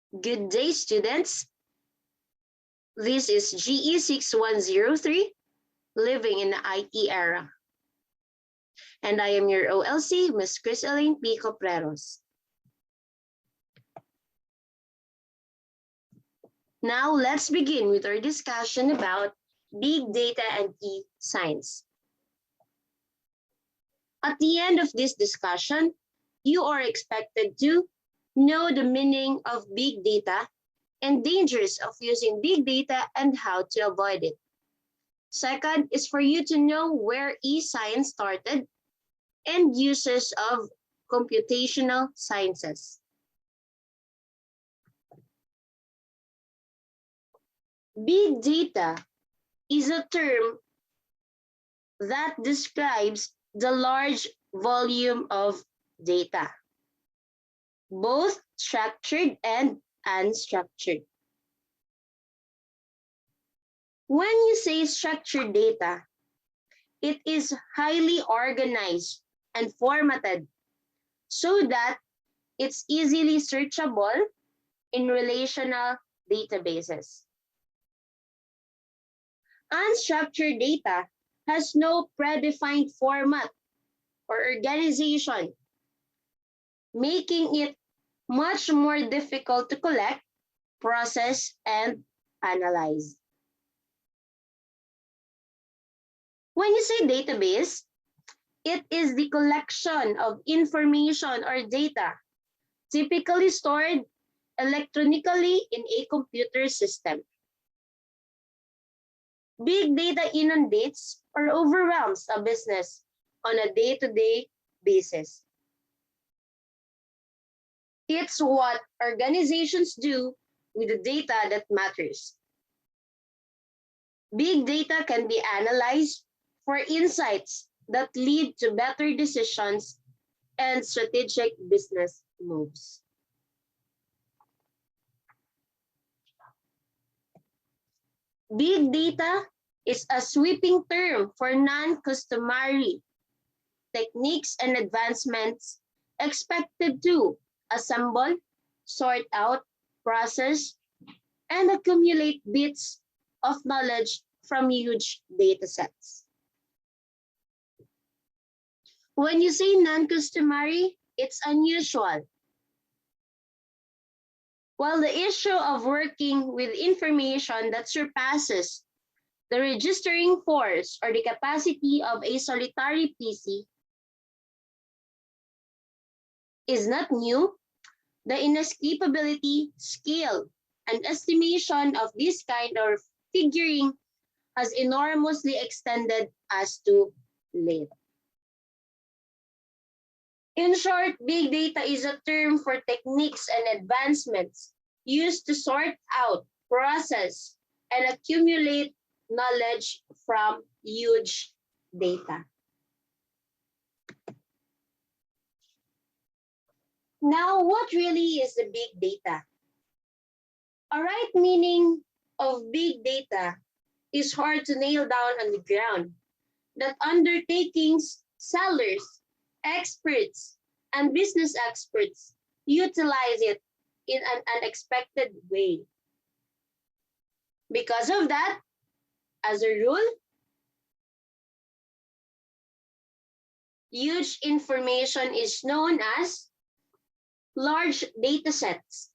Good day, students. This is GE6103, Living in the IT Era. And I am your OLC, Ms. Chris Elaine P. Copreros. Now, let's begin with our discussion about big data and e-science. At the end of this discussion, you are expected to know the meaning of big data and dangers of using big data and how to avoid it. Second is for you to know where e-science started and uses of computational sciences. Big data is a term that describes the large volume of data, both structured and unstructured. When you say structured data, it is highly organized and formatted so that it's easily searchable in relational databases. Unstructured data has no predefined format or organization, making it much more difficult to collect, process, and analyze. When you say database, it is the collection of information or data typically stored electronically in a computer system. Big data inundates or overwhelms a business on a day-to-day basis. It's what organizations do with the data that matters. Big data can be analyzed for insights that lead to better decisions and strategic business moves. Big data is a sweeping term for non-customary techniques and advancements expected to assemble, sort out, process, and accumulate bits of knowledge from huge data sets. When you say non-customary, it's unusual. While the issue of working with information that surpasses the registering force or the capacity of a solitary PC is not new, the inescapability, scale, and estimation of this kind of figuring has enormously extended as to late. In short, big data is a term for techniques and advancements used to sort out, process, and accumulate knowledge from huge data. Now, what really is the big data? A right meaning of big data is hard to nail down on the ground. That undertakings, sellers, experts, and business experts utilize it in an unexpected way. Because of that, as a rule, huge information is known as large data sets,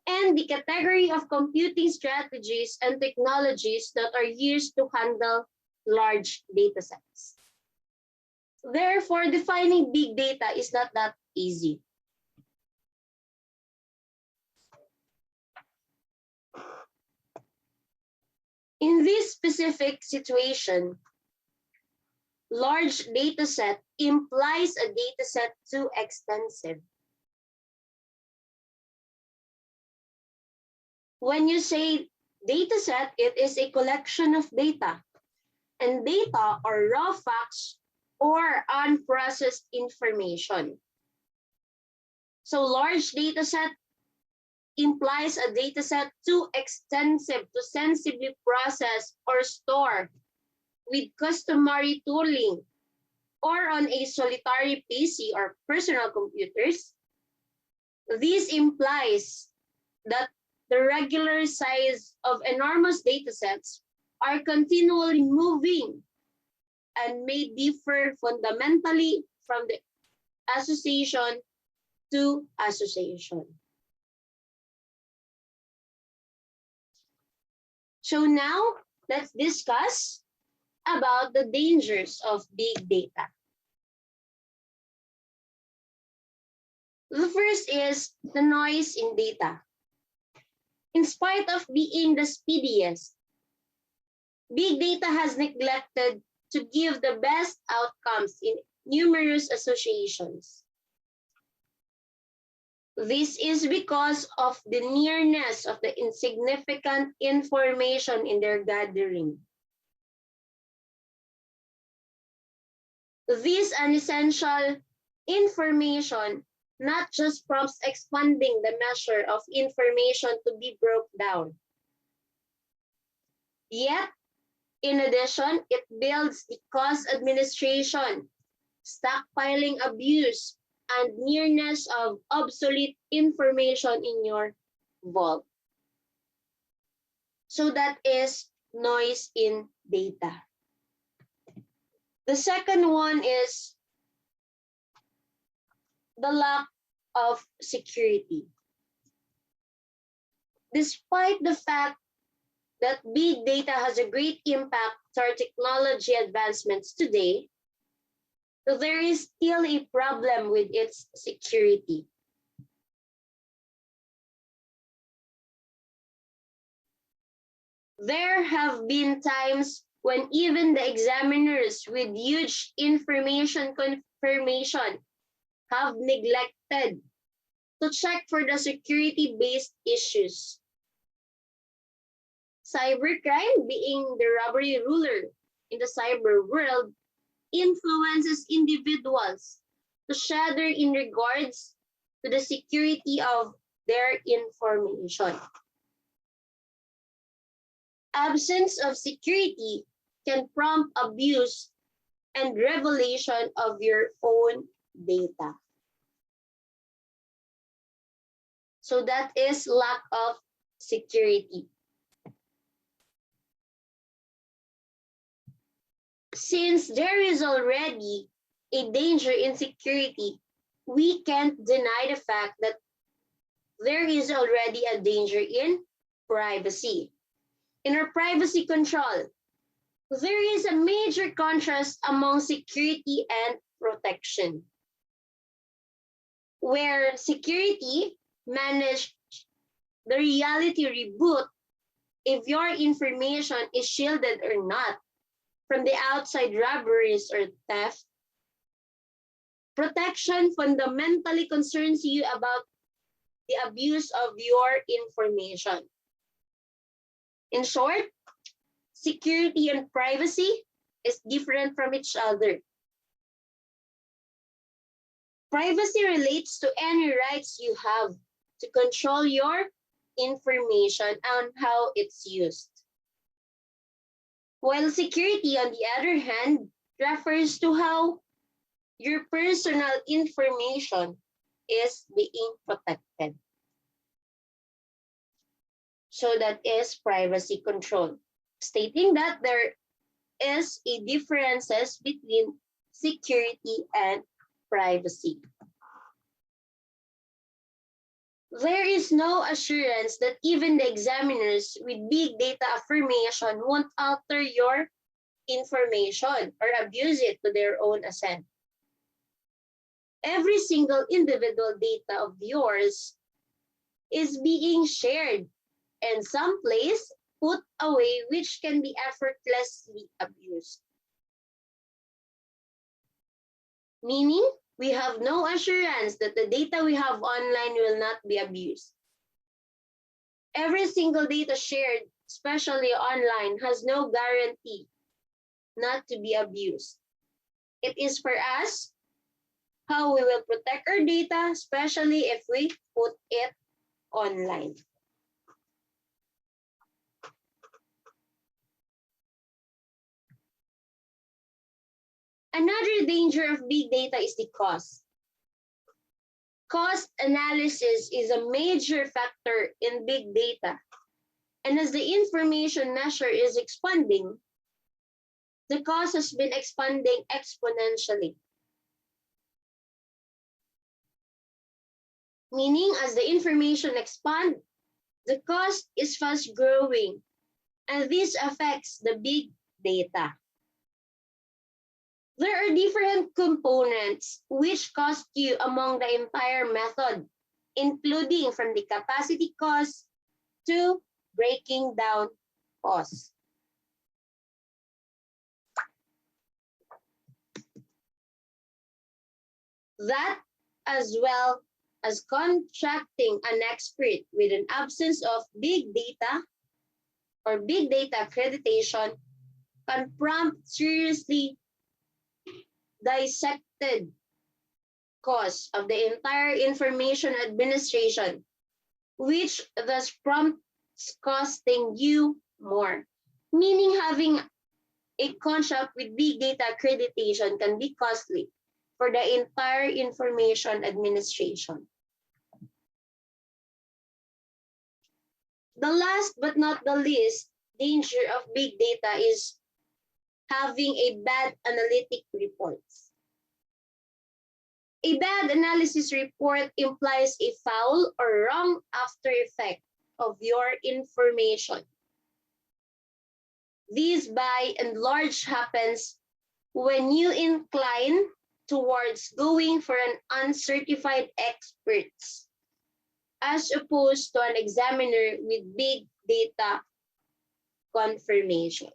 and the category of computing strategies and technologies that are used to handle large data sets. Therefore, defining big data is not that easy. In this specific situation, large data set implies a data set too extensive. When you say data set, it is a collection of data, and data are raw facts or unprocessed information. So large data set implies a data set too extensive to sensibly process or store with customary tooling or on a solitary PC or personal computers. This implies that the regular size of enormous datasets are continually moving and may differ fundamentally from the association to association. So now let's discuss about the dangers of big data. The first is the noise in data. In spite of being the speediest, big data has neglected to give the best outcomes in numerous associations. This is because of the nearness of the insignificant information in their gathering. This unessential information not just prompts expanding the measure of information to be broke down. Yet, in addition, it builds the cost administration, stockpiling abuse, and nearness of obsolete information in your vault. So that is noise in data. The second one is the lack of security. Despite the fact that big data has a great impact to our technology advancements today, there is still a problem with its security. There have been times when even the examiners with huge information confirmation have neglected to check for the security-based issues. Cybercrime, being the robbery ruler in the cyber world, influences individuals to shudder in regards to the security of their information. Absence of security can prompt abuse and revelation of your own data. So that is lack of security. Since there is already a danger in security, we can't deny the fact that there is already a danger in privacy. In our privacy control, there is a major contrast among security and protection, where security managed the reality reboot if your information is shielded or not from the outside robberies or theft. Protection fundamentally concerns you about the abuse of your information. In short, security and privacy is different from each other. Privacy relates to any rights you have to control your information and how it's used. While security, on the other hand, refers to how your personal information is being protected. So that is privacy control, stating that there is a differences between security and privacy. There is no assurance that even the examiners with big data affirmation won't alter your information or abuse it to their own assent. Every single individual data of yours is being shared and someplace put away, which can be effortlessly abused. Meaning, we have no assurance that the data we have online will not be abused. Every single data shared, especially online, has no guarantee not to be abused. It is for us how we will protect our data, especially if we put it online. Another danger of big data is the cost. Cost analysis is a major factor in big data. And as the information measure is expanding, the cost has been expanding exponentially. Meaning, as the information expands, the cost is fast growing, and this affects the big data. There are different components which cost you among the entire method, including from the capacity cost to breaking down costs. That, as well as contracting an expert with an absence of big data or big data accreditation, can prompt seriously dissected costs of the entire information administration, which thus prompts costing you more. Meaning, having a contract with big data accreditation can be costly for the entire information administration. The last but not the least danger of big data is having a bad analytic reports. A bad analysis report implies a foul or wrong after effect of your information. This by and large happens when you incline towards going for an uncertified expert as opposed to an examiner with big data confirmation.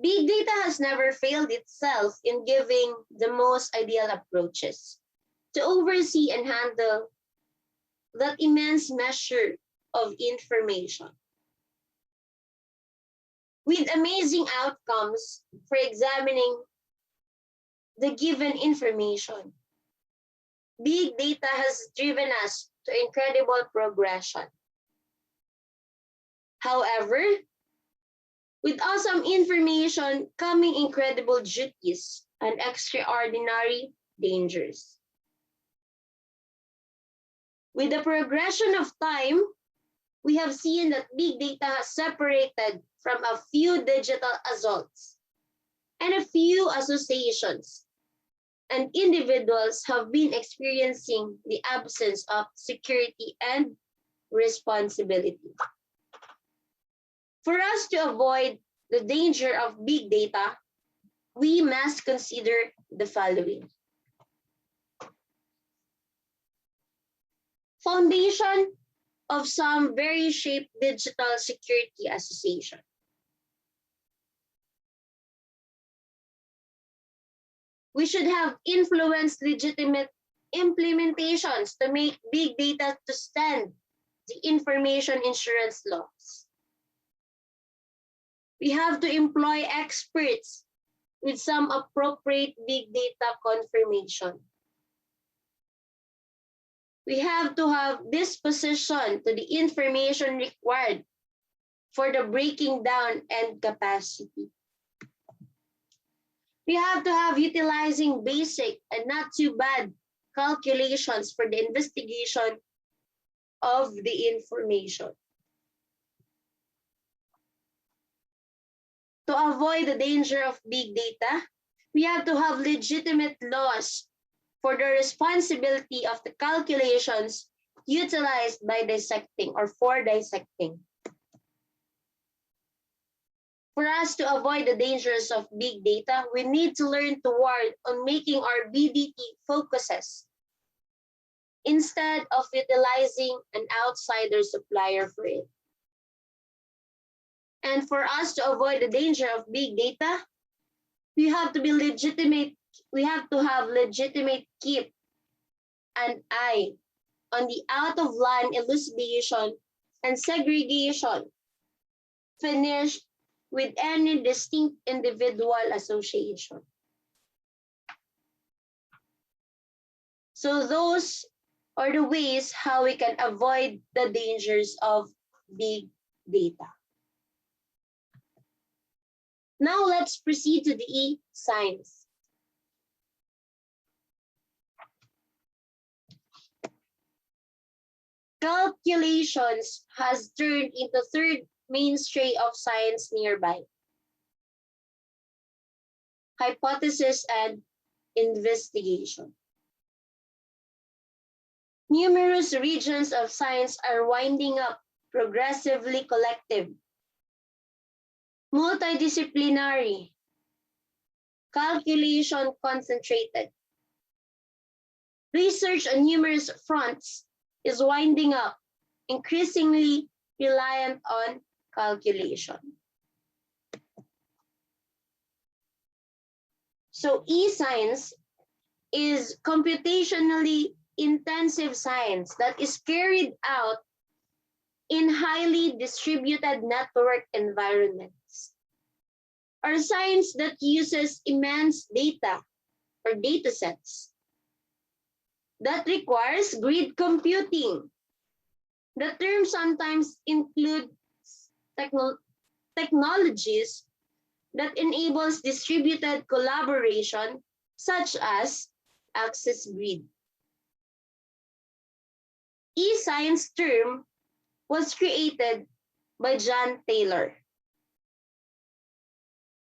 Big data has never failed itself in giving the most ideal approaches to oversee and handle that immense measure of information, with amazing outcomes for examining the given information. Big data has driven us to incredible progression. However, with awesome information coming incredible duties and extraordinary dangers. With the progression of time, we have seen that big data has separated from a few digital assaults and a few associations, and individuals have been experiencing the absence of security and responsibility. For us to avoid the danger of big data, we must consider the following. Foundation of some very shaped digital security association. We should have influenced legitimate implementations to make big data to stand the information insurance laws. We have to employ experts with some appropriate big data confirmation. We have to have disposition to the information required for the breaking down and capacity. We have to have utilizing basic and not too bad calculations for the investigation of the information. To avoid the danger of big data, we have to have legitimate laws for the responsibility of the calculations utilized by dissecting or for dissecting. For us to avoid the dangers of big data, we need to learn to work on making our BDT focuses instead of utilizing an outsider supplier for it. And for us to avoid the danger of big data, we have to be legitimate. We have to have legitimate keep an eye on the out-of-line elucidation and segregation finished with any distinct individual association. So those are the ways how we can avoid the dangers of big data. Now let's proceed to the E signs. calculations has turned into third mainstay of science nearby. Hypothesis and investigation. Numerous regions of science are winding up progressively collective, multidisciplinary, calculation concentrated. Research on numerous fronts is winding up, increasingly reliant on calculation. So e-science is computationally intensive science that is carried out in highly distributed network environments, or science that uses immense data or data sets that requires grid computing. The term sometimes includes technologies that enables distributed collaboration, such as access grid. E-science term was created by John Taylor,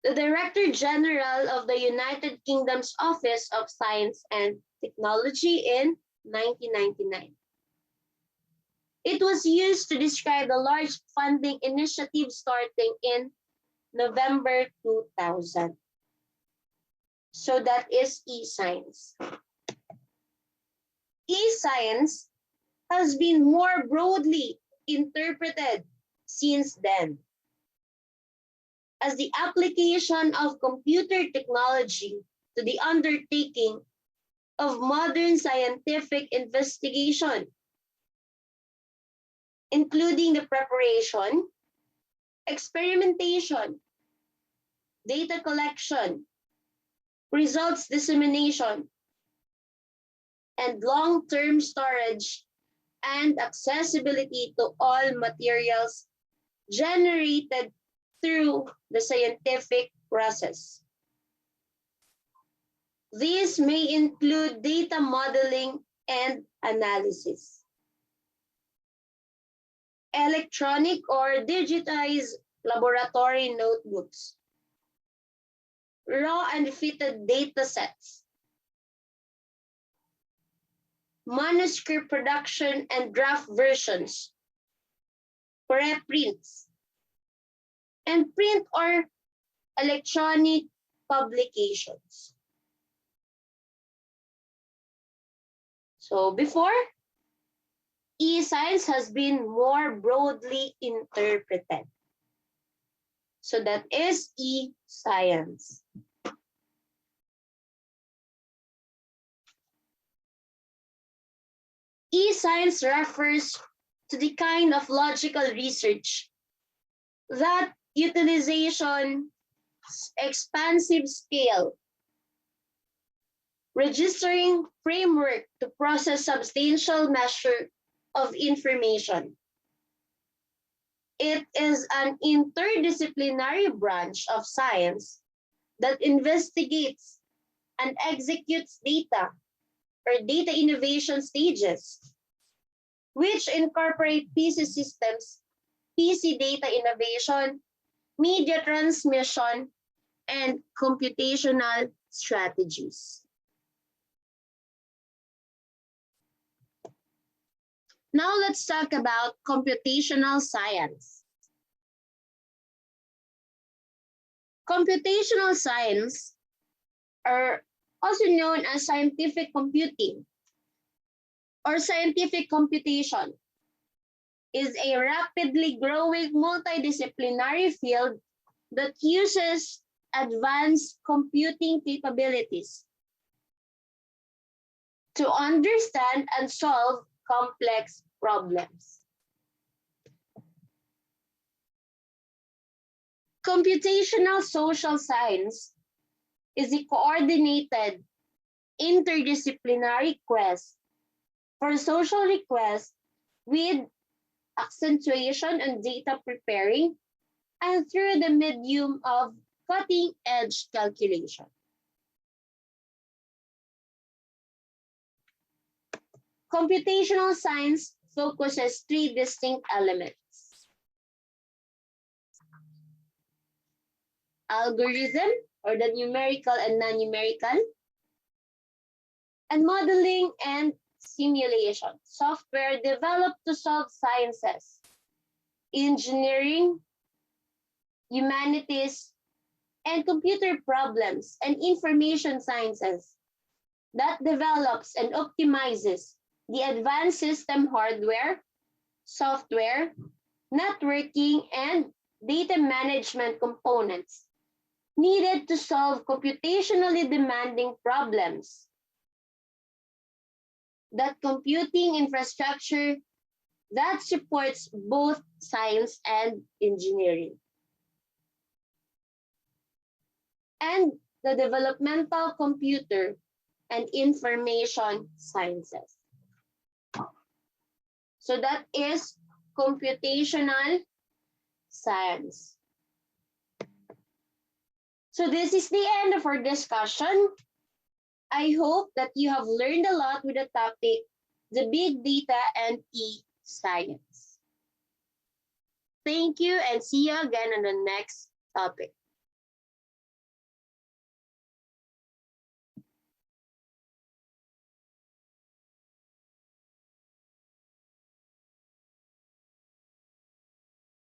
the Director General of the United Kingdom's Office of Science and Technology in 1999. It was used to describe the large funding initiative starting in November 2000. So that is e-science. E-science has been more broadly interpreted since then as the application of computer technology to the undertaking of modern scientific investigation, including the preparation, experimentation, data collection, results dissemination, and long-term storage and accessibility to all materials generated through the scientific process. These may include data modeling and analysis, electronic or digitized laboratory notebooks, raw and fitted data sets, manuscript production and draft versions, preprints, and print or electronic publications. So before, e-science has been more broadly interpreted. So that is e-science. E-science refers to the kind of logical research that utilization expansive scale, registering framework to process substantial measure of information. It is an interdisciplinary branch of science that investigates and executes data or data innovation stages, which incorporate PC systems, PC data innovation, media transmission, and computational strategies. Now let's talk about computational science. Computational science, are also known as scientific computing or scientific computation, is a rapidly growing multidisciplinary field that uses advanced computing capabilities to understand and solve complex problems. Computational social science is a coordinated interdisciplinary quest for social requests with accentuation on data preparing and through the medium of cutting-edge calculation. Computational science focuses three distinct elements: algorithm, or the numerical and non-numerical, and modeling and simulation, software developed to solve sciences, engineering, humanities, and computer problems, and information sciences that develops and optimizes the advanced system hardware, software, networking, and data management components needed to solve computationally demanding problems. That computing infrastructure that supports both science and engineering. And the developmental computer and information sciences. So that is computational science. So this is the end of our discussion. I hope that you have learned a lot with the topic, the big data and e-science. Thank you and see you again on the next topic.